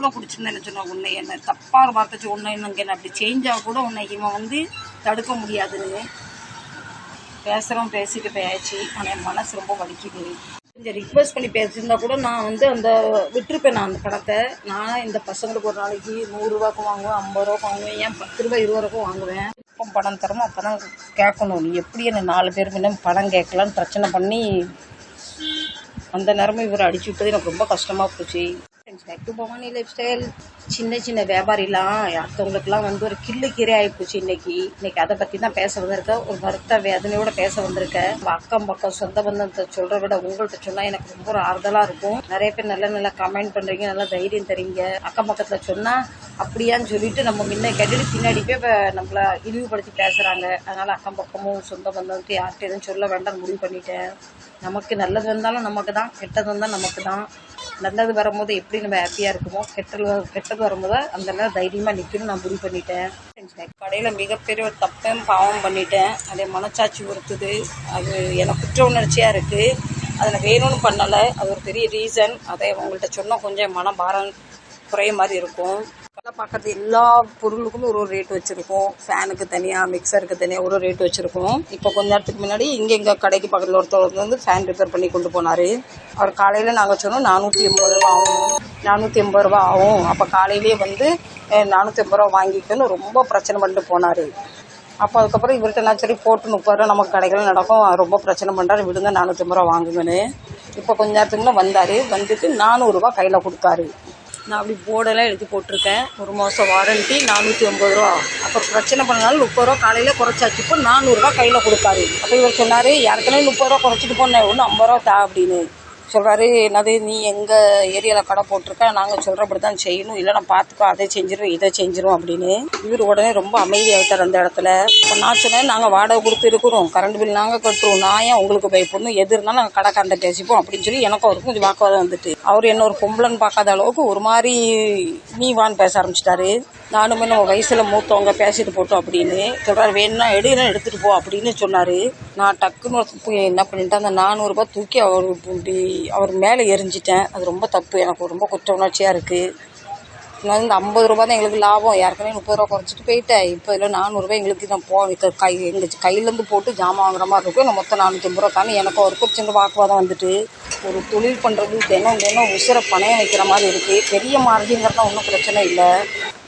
கூட பிடிச்சிருந்தேன்னு சொன்னா உன்னை என்ன தப்பாக ஒரு வார்த்தை உன்னை என்ன அப்படி சேஞ்சாக கூட உன்னை இவன் வந்து தடுக்க முடியாதுன்னு பேசுகிறோம். பேசிட்டு போயாச்சு. ஆனால் என் மனசு ரொம்ப வலிக்குது. கொஞ்சம் ரிக்வெஸ்ட் பண்ணி பேசியிருந்தா கூட நான் வந்து அந்த விட்டுருப்பேன். நான் அந்த பணத்தை நான் இந்த பசங்களுக்கு ஒரு நாளைக்கு 100 ரூபாய்க்கும் வாங்குவேன், 50 ரூபாய்க்கும் வாங்குவேன், ஏன் 10 ரூபாய் 20 ரூபாய்க்கும் வாங்குவேன். இப்போ பணம் தரமோ அப்போ தான் கேட்கணும். நீ எப்படி என்ன 4 பேர் முன்ன பணம் கேட்கலான்னு பிரச்சனை பண்ணி அந்த நேரமும் இவரை அடிச்சு விட்டது எனக்கு ரொம்ப கஷ்டமாக போச்சு. Back to Bhavani lifestyle. சின்ன சின்ன வியாபாரிலாம் அடுத்தவங்களுக்குலாம் வந்து ஒரு கிள்ளு ஆகிப்போச்சு. இன்னைக்கு அதை பற்றி தான் பேச வந்திருக்கேன். ஒரு வருத்த வேதனையோட பேச வந்திருக்கேன். அக்கம் பக்கம் சொந்த பந்தத்தை சொல்கிறத விட உங்கள்கிட்ட சொன்னால் எனக்கு ரொம்ப ஒரு ஆறுதலாக இருக்கும். நிறைய பேர் நல்ல கமெண்ட் பண்ணுறீங்க, நல்லா தைரியம் தரீங்க. அக்கம் பக்கத்தில் சொன்னால் அப்படியான்னு சொல்லிட்டு நம்ம முன்ன கேட்டுட்டு பின்னாடி போய் இப்போ நம்மளை இழிவுபடுத்தி பேசுகிறாங்க. அதனால் அக்கம் பக்கமும் சொந்த பந்தத்துக்கு யார்கிட்ட எதுவும் சொல்ல வேண்டாம்னு முடிவு பண்ணிட்டேன். நமக்கு நல்லது வந்தாலும் நமக்கு தான், கெட்டது வந்தாலும் நமக்கு தான். நல்லது வரும்போது எப்படி நம்ம ஹாப்பியாக இருக்குமோ, கெட்டது வரும்போது அந்த நேரம் தைரியமாக நிற்கணும்னு நான் முடிவு பண்ணிட்டேன். கடையில் மிகப்பெரிய ஒரு தப்பையும் பாவம் பண்ணிட்டேன். அதே மனச்சாட்சி உறுத்துது. அது எனக்கு குற்ற உணர்ச்சியாக இருக்குது. அதில் வேணும்னு பண்ணலை. அது ஒரு பெரிய ரீசன். அதை உங்கள்கிட்ட சொன்னால் கொஞ்சம் மனபாரம் குறைய மாதிரி இருக்கும். பார்க்குறது எல்லா பொருளுக்குமே ஒரு ரேட் வச்சுருக்கோம். ஃபேனுக்கு தனியாக, மிக்சருக்கு தனியாக ஒரு ரேட் வச்சுருக்கோம். இப்போ கொஞ்ச நேரத்துக்கு முன்னாடி எங்கள் கடைக்கு பக்கத்தில் ஒருத்தர் வந்து ஃபேன் ரிப்பேர் பண்ணி கொண்டு போனார். அவர் காலையில் நாங்கள் சொன்னோம் 480 ரூபா ஆகும், 480 ரூபா ஆகும். அப்போ காலையிலேயே வந்து 480 ரூபா வாங்கிக்கணும்னு ரொம்ப பிரச்சனை பண்ணிட்டு போனார். அப்போ அதுக்கப்புறம் இவர்கிட்ட நான் சரி போட்டு 30 ரூபா நமக்கு கடைகள் நடக்கும், ரொம்ப பிரச்சனை பண்ணுறாரு, விடுங்க 480 ரூபா வாங்குங்கன்னு. இப்போ கொஞ்ச நேரத்துக்கு முன்னே வந்தார். வந்துட்டு 400 ரூபா கையில் கொடுத்தாரு. நான் அப்படி போர்டெல்லாம் எழுதி போட்டிருக்கேன். 1 மாதம் வாரண்ட்டி, 480 ரூபா. அப்புறம் பிரச்சனை பண்ணாலும் 30 ரூபா காலையில் குறைச்சாச்சு. இப்போ 400 ரூபா கையில் கொடுத்தாரு. அப்போ இவர் சொன்னார், ஏற்கனவே 30 ரூபா குறைச்சிட்டு போனேன், ஒன்று 50 ரூபா தா அப்படின்னு சொல்கிறாரு. என்னது நீ எங்கள் ஏரியாவில் கடை போட்டிருக்க, நாங்கள் சொல்கிறபடி தான் செய்யணும், இல்லை நான் பார்த்துக்கோ, அதை செஞ்சிடும் இதை செஞ்சிடும் அப்படின்னு. இவர் உடனே ரொம்ப அமைதியாகிட்டார் அந்த இடத்துல. இப்போ நான் சொன்னேன், நாங்கள் வாடகை கொடுத்து இருக்கிறோம், கரண்ட் பில் நாங்கள் கட்டுறோம், நான் ஏன் உங்களுக்கு பயப்படணும், எது இருந்தாலும் நாங்கள் கடைக்காரண்ட பேசிப்போம் அப்படின்னு சொல்லி எனக்கும் அவருக்கும் கொஞ்சம் வாக்குவாதம் வந்துட்டு, அவர் என்ன ஒரு பொம்பளைன்னு பார்க்காத அளவுக்கு ஒரு மாதிரி நீ வான்னு பேச ஆரம்பிச்சிட்டாரு. நானுமே நம்ம வயசில் மூத்தவங்க பேசிட்டு போட்டோம் அப்படின்னு சொல்கிறார். வேணும்னா எடுத்துகிட்டு போ அப்படின்னு சொன்னார். நான் டக்குன்னு என்ன பண்ணிட்டேன், அந்த 400 ரூபா தூக்கி அவர் மேலே எரிஞ்சிட்டேன். அது ரொம்ப தப்பு. எனக்கு ரொம்ப குற்ற உணர்ச்சியாக இருக்குது. நான் இந்த 50 ரூபா தான் எங்களுக்கு லாபம், ஏற்கனவே 30 ரூபா குறைச்சிட்டு போயிட்டேன். இப்போ இதில் 400 ரூபாய் எங்களுக்கு நான் எங்கள் கையிலேருந்து போட்டு ஜாமான் வாங்குற மாதிரி இருக்கும். நான் மொத்தம் 450 ரூபா தானே. எனக்கு ஒரு சின்ன வாக்குவாதம் வந்துட்டு, ஒரு தொழில் பண்ணுறது தினம் உசுரை பணையம் வைக்கிற மாதிரி இருக்குது. பெரிய மார்ஜின்கிறதா ஒன்றும் பிரச்சனை இல்லை.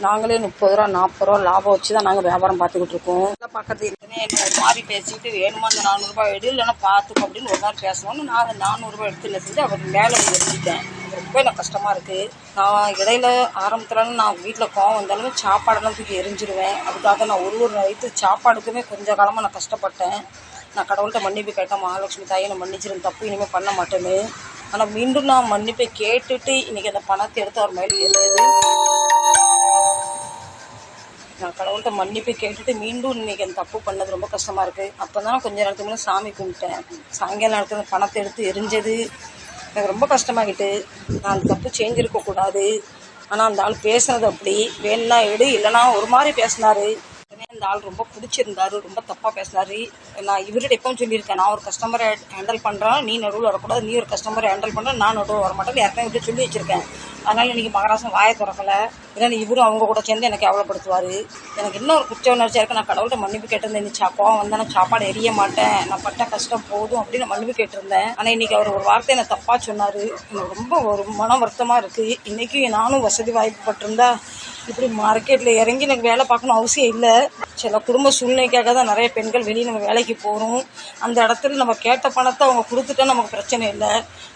நாங்களே 30 ரூபா 40 ரூபா லாபம் வச்சு தான் நாங்கள் வியாபாரம் பார்த்துக்கிட்டு இருக்கோம். எல்லாம் பார்க்கறது இல்லைன்னு என்ன ஒரு மாதிரி பேசிட்டு, வேணுமா அந்த 400 ரூபாய் எடு, இல்லைன்னா பார்த்துக்கோ அப்படின்னு ஒரு மாதிரி பேசணும்னு நான் அந்த 400 ரூபாய் எடுத்து என்ன செஞ்சு அவர் மேலே எழுதிட்டேன். ரொம்ப எனக்கு கஷ்டமாக இருக்குது. நான் இடையில ஆரம்பத்தில் நான் வீட்டில் கோவம் வந்தாலுமே சாப்பாடெல்லாம் தூக்கி எரிஞ்சிருவேன். அதுக்காக நான் ஒரு வயிற்று சாப்பாடுக்குமே கொஞ்ச காலமாக நான் கஷ்டப்பட்டேன். நான் கடவுள்கிட்ட மன்னிப்பு கேட்டேன், மகாலட்சுமி தாயை நான் மன்னிச்சிருந்த தப்பு இனிமேல் பண்ண மாட்டேன்னு. ஆனால் மீண்டும் நான் மன்னிப்பை கேட்டுட்டு இன்றைக்கி அந்த பணத்தை எடுத்து அவர் மேலே எழுதுது. நான் கடவுள்கிட்ட மன்னிப்பு கேட்டுட்டு மீண்டும் இன்றைக்கி அந்த தப்பு பண்ணது ரொம்ப கஷ்டமாக இருக்குது. அப்போ தான் கொஞ்ச நேரத்துக்கு முன்னே சாமி கும்பிட்டேன். சாயங்காலம் நேரத்தில் அந்த பணத்தை எடுத்து எரிஞ்சது எனக்கு ரொம்ப கஷ்டமாகிட்டு. நான் அந்த தப்பு செஞ்சுருக்கக்கூடாது. ஆனால் அந்த ஆள் பேசுனது அப்படி, வேணும்னா எடு இல்லைனா ஒரு மாதிரி பேசினார். அந்த ஆள் ரொம்ப பிடிச்சிருந்தாரு, ரொம்ப தப்பாக பேசினார். நான் இவர்கிட்ட எப்பவும் சொல்லியிருக்கேன், நான் ஒரு கஸ்டமரை ஹேண்டில் பண்ணுறேன், நீ நடுவில் வரக்கூடாது, நீ ஒரு கஸ்டமரை ஹேண்டில் பண்ணுற, நான் நடுவில் வரமாட்டேன், ஏற்கனவே இப்படி சொல்லி வச்சுருக்கேன். அதனால் இன்றைக்கி மகராசன் வாயை திறக்கலை. ஏன்னா இவரும் அவங்க கூட சேர்ந்து எனக்கு எவ்வளோப்படுத்துவார். எனக்கு இன்னும் ஒரு குற்ற உணர்ச்சியாக இருக்குது. நான் கடவுள்கிட்ட மன்னிப்பு கேட்டிருந்தேன், நீ கோவம் வந்தால் நான் சாப்பாடு எரிய மாட்டேன், நான் பட்ட கஷ்டம் போதும் அப்படின்னு நான் மன்னிப்பு கேட்டிருந்தேன். ஆனால் இன்றைக்கி அவர் ஒரு வார்த்தை என்னை தப்பாக சொன்னார். எனக்கு ரொம்ப ஒரு மன வருத்தமாக இருக்குது. இன்றைக்கும் நானும் வசதி வாய்ப்பு பட்டிருந்தா இப்படி மார்க்கெட்டில் இறங்கி எனக்கு வேலை பார்க்கணும் அவசியம் இல்லை. சில குடும்ப சூழ்நிலைக்காக தான் நிறைய பெண்கள் வெளியே நம்ம வேலைக்கு போகிறோம். அந்த இடத்துல நம்ம கேட்ட பணத்தை அவங்க கொடுத்துட்டா நமக்கு பிரச்சனை இல்லை.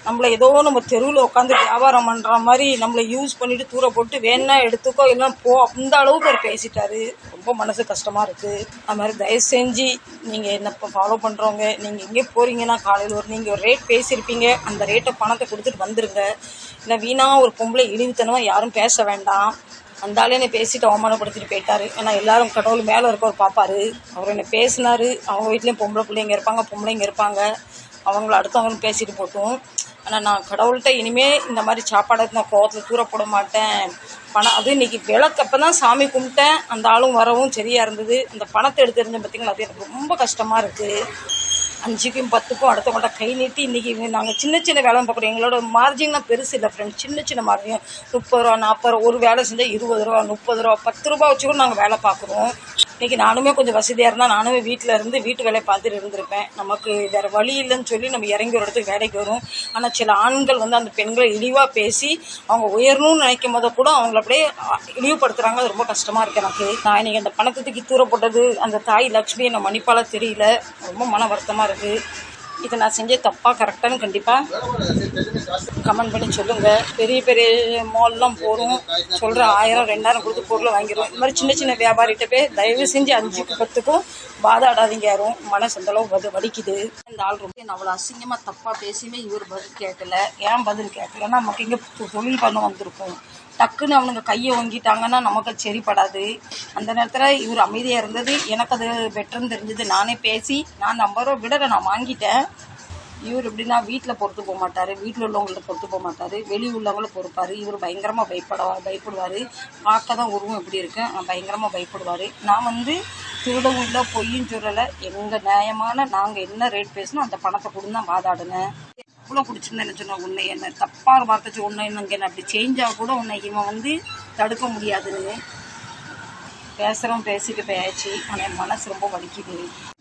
நம்மளை ஏதோ நம்ம தெருவில் உட்காந்து வியாபாரம் பண்ணுற மாதிரி நம்மளை யூஸ் பண்ணிவிட்டு தூர போட்டு வேணா எடுத்துக்கோ இல்லைன்னா போ அந்த அளவுக்கு அவர் பேசிட்டாரு. ரொம்ப மனசு கஷ்டமாக இருக்குது. அது மாதிரி தயவு செஞ்சு நீங்கள் என்ன ஃபாலோ பண்ணுறவங்க, நீங்கள் எங்கே போகிறீங்கன்னா காலையில் நீங்கள் ஒரு ரேட் பேசியிருப்பீங்க, அந்த ரேட்டை பணத்தை கொடுத்துட்டு வந்துடுங்க. இல்லை வீணாக ஒரு பொம்பளை இழிவுத்தனமாக யாரும் பேச வேண்டாம். அந்த ஆளே என்னை பேசிட்டு அவமானப்படுத்திட்டு போயிட்டாரு. ஏன்னா எல்லாரும் கடவுள் மேலே இருக்கவர் பார்ப்பாரு. அவர் என்னை பேசினார். அவங்க வீட்லேயும் பொம்பளை பிள்ளைங்க இருப்பாங்க, பொம்பளைங்க இருப்பாங்க, அவங்கள அடுத்தவங்களும் பேசிட்டு போட்டோம். ஆனால் நான் கடவுள்கிட்ட இனிமேல் இந்த மாதிரி சாப்பாடை நான் கோவத்தில் தூர போட மாட்டேன். பணம் அது இன்றைக்கி விளக்கப்போ தான் சாமி கும்பிட்டேன். அந்த ஆளும் வரவும் சரியாக இருந்தது. அந்த பணத்தை எடுத்து இருந்தேன் பார்த்தீங்களா, அது எனக்கு ரொம்ப கஷ்டமாக இருக்குது. 5க்கும் 10க்கும் அடுத்தவங்கள்ட்ட கை நீட்டி இன்றைக்கி நாங்கள் சின்ன சின்ன வேலை பார்க்குறோம். எங்களோட மார்ஜின்லாம் பெருசு இல்லை ஃப்ரெண்ட்ஸ், சின்ன சின்ன மார்ஜின் 30 ரூபா 40 ரூபா, ஒரு வேலை செஞ்சால் 20 ரூபா 30 ரூபா 10 ரூபா வச்சு கூட நாங்கள் வேலை பார்க்குறோம். இன்றைக்கி நானுமே கொஞ்சம் வசதியாக இருந்தால் நானுமே வீட்டில் இருந்து வீட்டு வேலையை பார்த்துட்டு இருந்திருப்பேன். நமக்கு வேறு வழி இல்லைன்னு சொல்லி நம்ம இறங்கி ஒரு இடத்துக்கு வேலைக்கு வரும். ஆனால் சில ஆண்கள் வந்து அந்த பெண்களை இழிவாக பேசி அவங்க உயரணும்னு நினைக்கும் போது கூட அவங்கள அப்படியே இழிவுபடுத்துகிறாங்க. அது ரொம்ப கஷ்டமாக இருக்குது எனக்கு. நான் இன்றைக்கி அந்த பணத்தை தூக்கி தூர போட்டது அந்த தாய் லக்ஷ்மி என்னை மன்னிப்பால தெரியல, ரொம்ப மன வருத்தமாக இருக்குது. இதை நான் செஞ்சே தப்பாக கரெக்டானு கண்டிப்பாக கமெண்ட் பண்ணி சொல்லுங்கள். பெரிய பெரிய மால்லாம் போகிறோம், சொல்கிற 1000 2000 கொடுத்து பொருளை வாங்கிடுவோம். இந்த மாதிரி சின்ன சின்ன வியாபாரிகிட்ட போய் தயவு செஞ்சு 5க்கும் 10க்கும் வாதாடாதீங்க. யாரும் மனசு அந்தளவு வலிக்குது. இந்த ஆள் ரொம்ப என்ன அவ்வளோ அசிங்கமாக தப்பாக பேசியுமே இவர் பதில் கேட்கல. ஏன் பதில் கேட்கலன்னா நமக்கு இங்கே தொழில் பண்ண வந்திருக்கோம். டக்குன்னு அவனுங்க கையை வாங்கிட்டாங்கன்னா நமக்கு சரிப்படாது. அந்த நேரத்தில் இவர் அமைதியாக இருந்தது எனக்கு அது பெட்டர்னு தெரிஞ்சது. நானே பேசி நான் 50 ரூபா விடலை, நான் வாங்கிட்டேன். இவர் எப்படின்னா வீட்டில் பொறுத்து போக மாட்டார், வீட்டில் உள்ளவங்கள்ட்ட பொறுத்து போக மாட்டார், வெளி உள்ளவங்கள பொறுப்பார். இவர் பயங்கரமாக பயப்படுவார். பார்க்க தான் உருவம் எப்படி இருக்கு, பயங்கரமாக பயப்படுவார். நான் வந்து திருடவும் இல்லை, பொய்யும் சொல்லலை. எங்கள் நியாயமான நாங்கள் என்ன ரேட் பேசணும் அந்த பணத்தை கொடுத்து தான் வாதாடுனேன். எவ்வளோ பிடிச்சிருந்தேன்னு சொன்ன உன்னை என்ன தப்பாக வார்த்தை உன்னை இங்கே அப்படி சேஞ்சாக கூட உன்னை இவன் வந்து தடுக்க முடியாதுன்னு பேசுகிறோம். பேசிட்டு போயாச்சு. ஆனால் என் மனசு ரொம்ப வலிக்குது.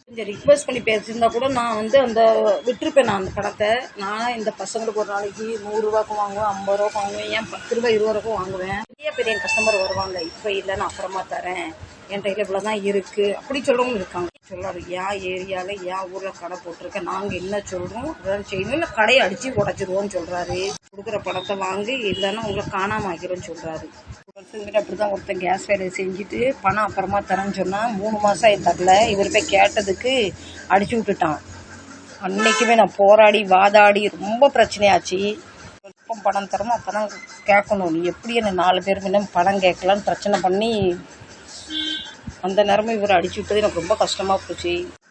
கொஞ்சம் ரிக்வெஸ்ட் பண்ணி பேசியிருந்தா கூட நான் வந்து அந்த விட்டுருப்பேன். நான் அந்த பணத்தை நான் இந்த பசங்களுக்கு ஒரு நாளைக்கு 100 ரூபாய்க்கும் வாங்குவேன், 50 ரூபாய்க்கும் வாங்குவேன், ஏன் 10 ரூபாய் 20 ரூபாய்க்கும் வாங்குவேன். பெரிய கஸ்டமர் வருவாங்க, இப்போ இல்லை நான் அப்புறமா தரேன், என் கையில் இவ்வளோ தான் இருக்குது அப்படி சொல்கிறவங்க இருக்காங்க. சொல்லாரு ஏன் ஏரியாவில் ஏன் ஊரில் கடை போட்டிருக்கேன், நாங்கள் என்ன சொல்கிறோம் அதாவது செய்யணும், இல்லை கடையை அடித்து உடச்சிடுவோன்னு சொல்கிறாரு. கொடுக்குற பணத்தை வாங்கி இல்லைன்னா உங்களை காணாமல் ஆகிரும்னு சொல்கிறாரு. ஒருத்தங்கிட்ட அப்படி தான் ஒருத்தன் கேஸ் வேலையை செஞ்சுட்டு பணம் அப்புறமா தரேன்னு சொன்னால் 3 மாதம் ஆகி தரல. இவர் போய் கேட்டதுக்கு அடிச்சு விட்டுட்டான். அன்னைக்குமே நான் போராடி வாதாடி ரொம்ப பிரச்சனையாச்சு. எப்போ பணம் தரமோ அப்போ தான் கேட்கணும். நீ எப்படி என்ன 4 பேர் முன்ன பணம் கேட்கலான்னு பிரச்சனை பண்ணி அந்த நேரமும் இவர் அடிச்சு விட்டது எனக்கு ரொம்ப கஷ்டமாக போச்சு.